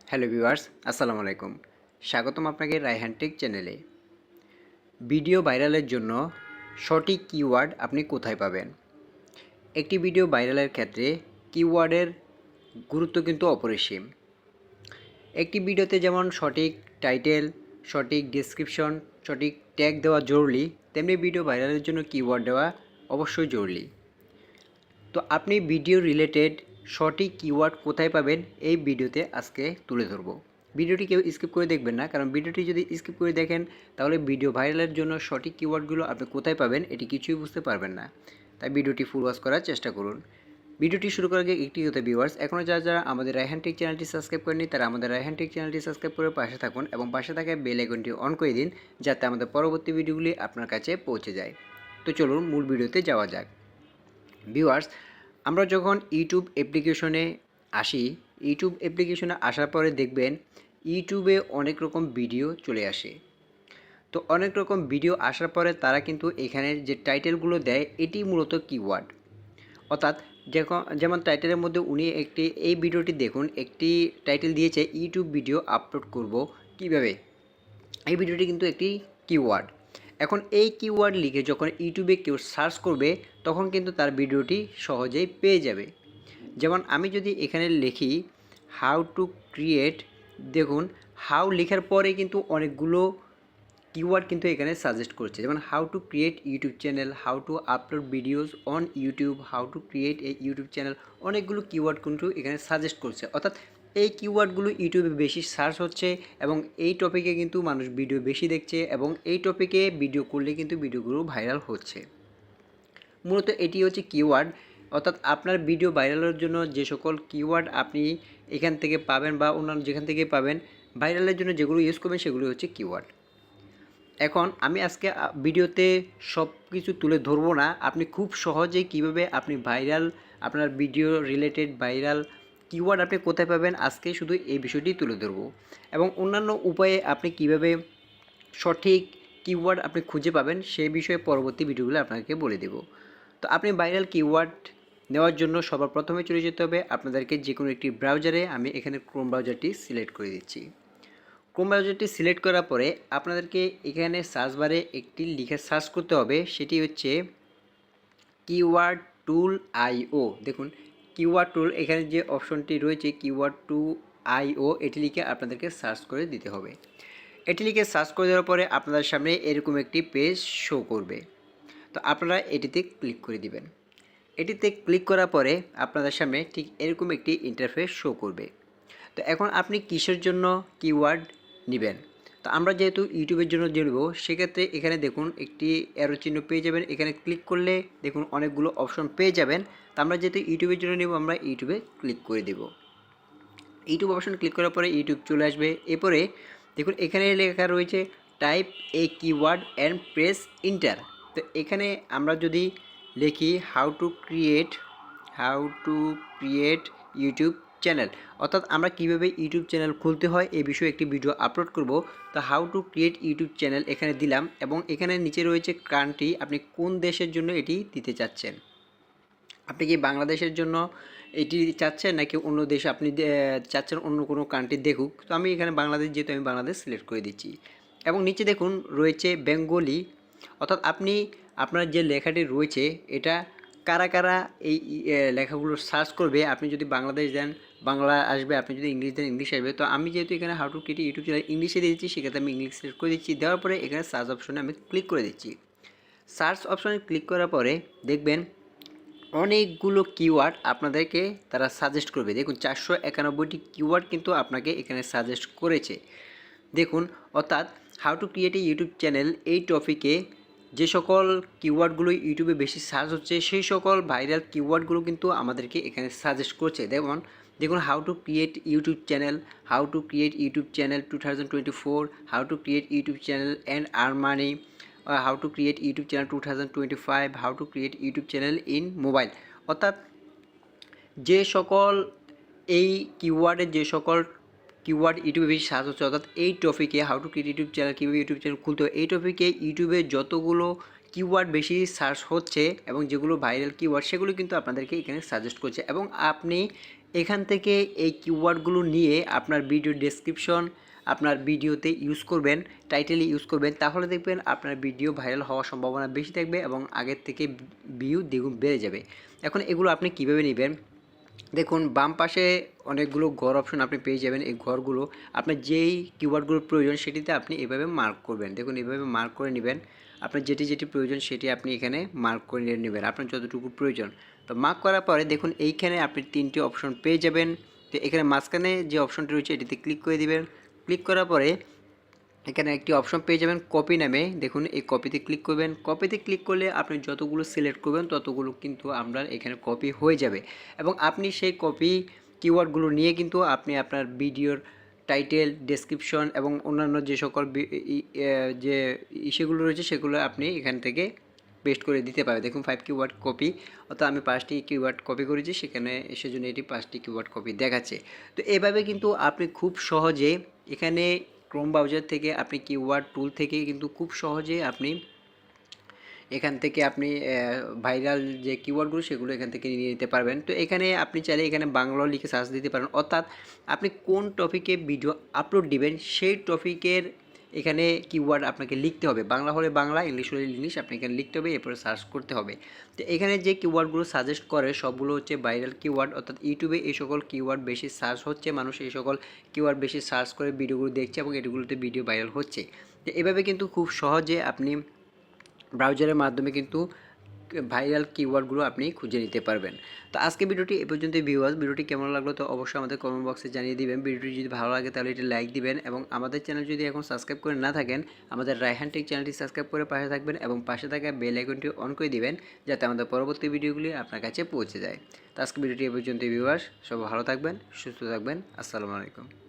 Hello viewers, আসসালামু আলাইকুম। স্বাগতম আপনাকে রায়হান টেক চ্যানেলে। ভিডিও ভাইরালের জন্য সঠিক কিওয়ার্ড আপনি কোথায় পাবেন? একটি ভিডিও ভাইরালের ক্ষেত্রে কিওয়ার্ডের গুরুত্ব কিন্তু অপরিসীম। একটি ভিডিওতে যেমন সঠিক টাইটেল, সঠিক ডেসক্রিপশন, সঠিক ট্যাগ দেওয়া জরুরি, তেমনি ভিডিও ভাইরালের জন্য কিওয়ার্ড দেওয়া অবশ্যই জরুরি। তো আপনি ভিডিও রিলেটেড সঠিক কিওয়ার্ড কোথায় পাবেন এই ভিডিওতে আজকে তুলে ধরব। ভিডিওটি কেউ স্কিপ করে দেখবেন না, কারণ ভিডিওটি যদি স্কিপ করে দেখেন তাহলে ভিডিও ভাইরালের জন্য সঠিক কিওয়ার্ডগুলো আপনি কোথায় পাবেন এটি কিছুই বুঝতে পারবেন না। তাই ভিডিওটি ফুল ওয়াচ করার চেষ্টা করুন। ভিডিওটি শুরু করার আগে একটি কথা ভিউয়ার্স, এখনও যারা আমাদের রায়হান টেক চ্যানেলটি সাবস্ক্রাইব করেনি তারা আমাদের রায়হান টেক চ্যানেলটি সাবস্ক্রাইব করে পাশে থাকুন এবং পাশে থাকা বেল আইকনটি অন করে দিন, যাতে আমাদের পরবর্তী ভিডিওগুলি আপনার কাছে পৌঁছে যায়। তো চলুন মূল ভিডিওতে যাওয়া যাক। ভিউয়ার্স, আমরা যখন ইউটিউব অ্যাপ্লিকেশনে আসি, ইউটিউব অ্যাপ্লিকেশনে আসার পরে দেখবেন ইউটিউবে অনেক রকম ভিডিও চলে আসে। তো অনেক রকম ভিডিও আসার পরে তারা কিন্তু এখানে যে টাইটেলগুলো দেয় এটি মূলত কিওয়ার্ড। অর্থাৎ যেমন টাইটেলের মধ্যে উনি এই ভিডিওটি দেখুন, একটি টাইটেল দিয়েছে ইউটিউব ভিডিও আপলোড করব কিভাবে। এই ভিডিওটি কিন্তু একটি কিওয়ার্ড। এখন এই কিওয়ার্ড লিখে যখন ইউটিউবে কেউ সার্চ করবে তখন কিন্তু তার ভিডিওটি সহজেই পেয়ে যাবে। যেমন আমি যদি এখানে লিখি হাউ টু ক্রিয়েট, দেখুন হাউ লেখার পরে কিন্তু অনেকগুলো কিওয়ার্ড কিন্তু এখানে সাজেস্ট করছে। যেমন how to create YouTube channel, how to upload videos on YouTube, how to create a YouTube channel, অনেকগুলো কিওয়ার্ড কিন্তু এখানে সাজেস্ট করছে। অর্থাৎ এই কিওয়ার্ডগুলো ইউটিউবে বেশি সার্চ হচ্ছে এবং এই টপিকে কিন্তু মানুষ ভিডিও বেশি দেখছে এবং এই টপিকে ভিডিও করলে কিন্তু ভিডিওগুলো ভাইরাল হচ্ছে। মূলত এটি হচ্ছে কিওয়ার্ড। অর্থাৎ আপনার ভিডিও ভাইরালের জন্য যে সকল কিওয়ার্ড আপনি এখান থেকে পাবেন বা অন্যান্য যেখান থেকে পাবেন, ভাইরালের জন্য যেগুলো ইউজ করবেন সেগুলো হচ্ছে কিওয়ার্ড। এখন আমি আজকে ভিডিওতে সব কিছু তুলে ধরবো না, আপনি খুব সহজেই কিভাবে আপনি আপনার ভিডিও রিলেটেড ভাইরাল কিওয়ার্ড আপনি কোথায় পাবেন আজকে শুধু এই বিষয়টি তুলে ধরবো এবং অন্যান্য উপায়ে আপনি কিভাবে সঠিক কিওয়ার্ড আপনি খুঁজে পাবেন সেই বিষয়ে পরবর্তী ভিডিওগুলো আপনাকে বলে দেব। তো আপনি ভাইরাল কিওয়ার্ড নেওয়ার জন্য সবার প্রথমে চলে যেতে হবে আপনাদেরকে যে কোনো একটি ব্রাউজারে। আমি এখানে ক্রোম ব্রাউজারটি সিলেক্ট করে দিচ্ছি। ক্রোম ব্রাউজারটি সিলেক্ট করার পরে আপনাদেরকে এখানে সার্চ বারে একটি লিখে সার্চ করতে হবে, সেটি হচ্ছে কিওয়ার্ড টুল আইও। দেখুন কিওয়ার্ড টুল, এখানে যে অপশনটি রয়েছে কিওয়ার্ড টু আইও, এটি লিখে আপনাদেরকে সার্চ করে দিতে হবে। এটি লিখে সার্চ করে দেওয়ার পরে আপনাদের সামনে এরকম একটি পেজ শো করবে। তো আপনারা এটিতে ক্লিক করে দিবেন। এটিতে ক্লিক করার পরে আপনাদের সামনে ঠিক এরকম একটি ইন্টারফেস শো করবে। তো এখন আপনি কিসের জন্য কিওয়ার্ড নেবেন? তো আমরা যেহেতু ইউটিউবের জন্য নেব, সেক্ষেত্রে এখানে দেখুন একটি অ্যারো চিহ্ন পেয়ে যাবেন। এখানে ক্লিক করলে দেখুন অনেকগুলো অপশন পেয়ে যাবেন। তো আমরা যেহেতু ইউটিউবের জন্য নেব, আমরা ইউটিউবে ক্লিক করে দেব। ইউটিউব অপশন ক্লিক করার পরে ইউটিউব চলে আসবে। এরপরে দেখুন এখানে লেখা রয়েছে type A keyword and press inter. তো এখানে আমরা যদি লিখি how to create YouTube channel, অর্থাৎ আমরা কিভাবে ইউটিউব চ্যানেল খুলতে হয় এই বিষয়ে একটি ভিডিও আপলোড করব। তো how to create YouTube channel এখানে দিলাম এবং এখানে নিচে রয়েছে কান্ট্রি, আপনি কোন দেশের জন্য এটি দিতে চাচ্ছেন। আপনি কি বাংলাদেশের জন্য এটি চাচ্ছেন নাকি অন্য দেশ আপনি চাচ্ছেন অন্য কোনো কান্ট্রি দেখুক? তো আমি এখানে বাংলাদেশ, যেহেতু আমি বাংলাদেশ সিলেক্ট করে দিচ্ছি এবং নিচে দেখুন রয়েছে বেঙ্গলি। অর্থাৎ আপনি আপনার যে লেখাটি রয়েছে এটা কারা কারা এই লেখাগুলো সার্চ করবে। আপনি যদি বাংলাদেশ দেন বাংলা আসবে, আপনি যদি ইংলিশ দেন ইংলিশ আসবে। তো আমি যেহেতু এখানে how to create YouTube channel ইংলিশে দিয়ে দিচ্ছি, সেক্ষেত্রে আমি ইংলিশ সিলেক্ট করে দিচ্ছি। দেওয়ার পরে এখানে সার্চ অপশনে আমি ক্লিক করে দিচ্ছি। সার্চ অপশনে ক্লিক করার পরে দেখবেন অনেকগুলো কিওয়ার্ড আপনাদেরকে তারা সাজেস্ট করবে। দেখুন 491টি কিওয়ার্ড কিন্তু আপনাকে এখানে সাজেস্ট করেছে। দেখুন অর্থাৎ how to create a YouTube channel এই টপিকে যে সকল কিওয়ার্ডগুলো ইউটিউবে বেশি সার্চ হচ্ছে সেই সকল ভাইরাল কিওয়ার্ডগুলো কিন্তু আমাদেরকে এখানে সাজেস্ট করছে। দেখুন how to create YouTube channel, how to create YouTube channel 2024, how to create YouTube channel and earn money, how to create YouTube channel 2025, how to create YouTube channel in mobile. অর্থাৎ যে সকল এই কিওয়ার্ডের যে সকল keyword ইউটিউবে বেশি search হচ্ছে, অর্থাৎ এই টপিকে how to create YouTube channel, কীভাবে ইউটিউব চ্যানেল খুলতে হয়, এই টপিকে ইউটিউবে যতগুলো কিওয়ার্ড বেশি সার্চ হচ্ছে এবং যেগুলো ভাইরাল কিওয়ার্ড সেগুলো কিন্তু আপনাদেরকে এখানে সাজেস্ট করছে এবং আপনি এখান থেকে এই কিওয়ার্ডগুলো নিয়ে আপনার ভিডিও ডেসক্রিপশন আপনার ভিডিওতে ইউজ করবেন, টাইটেলে ইউজ করবেন, তাহলে দেখবেন আপনার ভিডিও ভাইরাল হওয়ার সম্ভাবনা বেশি থাকবে এবং আগের থেকে ভিউ দ্বিগুণ বেড়ে যাবে। এখন এগুলো আপনি কীভাবে নেবেন, দেখুন বাম পাশে অনেকগুলো ঘর অপশন আপনি পেয়ে যাবেন। এই ঘরগুলো আপনার যেই কিওয়ার্ডগুলো প্রয়োজন সেটিতে আপনি এভাবে মার্ক করবেন। দেখুন এভাবে মার্ক করে নেবেন, আপনার যেটি যেটি প্রয়োজন সেটি আপনি এখানে মার্ক করে নেবেন, আপনার যতটুকু প্রয়োজন। তো মার্ক করার পরে দেখুন এইখানে আপনি 3টি অপশন পেয়ে যাবেন। তো এখানে মাঝখানে যে অপশনটি রয়েছে এটিতে ক্লিক করে দিবেন। ক্লিক করার পরে এখানে একটি অপশন পেয়ে যাবেন কপি নামে, দেখুন এই কপিতে ক্লিক করবেন। কপিতে ক্লিক করলে আপনি যতগুলো সিলেক্ট করবেন ততগুলো কিন্তু আপনার এখানে কপি হয়ে যাবে এবং আপনি সেই কপি কিওয়ার্ডগুলো নিয়ে কিন্তু আপনি আপনার ভিডিওর টাইটেল, ডেসক্রিপশন এবং অন্যান্য যে সকল যে ইস্যুগুলো রয়েছে সেগুলো আপনি এখান থেকে পেস্ট করে দিতে পারবেন। দেখুন 5 কিওয়ার্ড কপি, অর্থাৎ আমি 5টি কিওয়ার্ড কপি করেছি, সেখানে সেজন্য এটি 5টি কিওয়ার্ড কপি দেখাচ্ছে। তো এভাবে কিন্তু আপনি খুব সহজে এখানে ক্রোম ব্রাউজার থেকে আপনি কিওয়ার্ড টুল থেকে কিন্তু খুব সহজে আপনি এখান থেকে আপনি ভাইরাল যে কিওয়ার্ডগুলো সেগুলো এখান থেকে নিয়ে নিতে পারবেন। তো এখানে আপনি চাইলে এখানে বাংলাও লিখে সার্চ দিতে পারেন, অর্থাৎ আপনি কোন টপিকে ভিডিও আপলোড দিবেন সেই টপিকের এখানে কিওয়ার্ড আপনাকে লিখতে হবে। বাংলা হলে বাংলা, ইংলিশ হলে ইংলিশ, আপনি এখানে লিখতে হবে, এরপরে সার্চ করতে হবে। তো এখানে যে কিওয়ার্ডগুলো সাজেস্ট করে সবগুলো হচ্ছে ভাইরাল কিওয়ার্ড, অর্থাৎ ইউটিউবে এই সকল কিওয়ার্ড বেশি সার্চ হচ্ছে, মানুষ এই সকল কিওয়ার্ড বেশি সার্চ করে ভিডিওগুলো দেখছে এবং এগুলোতে ভিডিও ভাইরাল হচ্ছে। তো এভাবে কিন্তু খুব সহজে আপনি ব্রাউজারের মাধ্যমে কিন্তু ভাইরাল কিওয়ার্ডগুলো আপনি খুঁজে নিতে পারবেন। তো আজকে ভিডিওটি এ পর্যন্তই ভিউয়ার্স। ভিডিওটি কেমন লাগলো তো অবশ্যই আমাদের কমেন্ট বক্সে জানিয়ে দিবেন। ভিডিওটি যদি ভালো লাগে তাহলে এটি লাইক দিবেন এবং আমাদের চ্যানেল যদি এখন সাবস্ক্রাইব করে না থাকেন আমাদের রায়হান টেক চ্যানেলটি সাবস্ক্রাইব করে পাশে থাকবেন এবং পাশে থাকা বেল আইকনটি অন করে দিবেন যাতে আমাদের পরবর্তী ভিডিওগুলি আপনার কাছে পৌঁছে যায়। তো আজকে ভিডিওটি এ পর্যন্তই ভিউয়ার্স, সবাই ভালো থাকবেন, সুস্থ থাকবেন। আসসালামু আলাইকুম।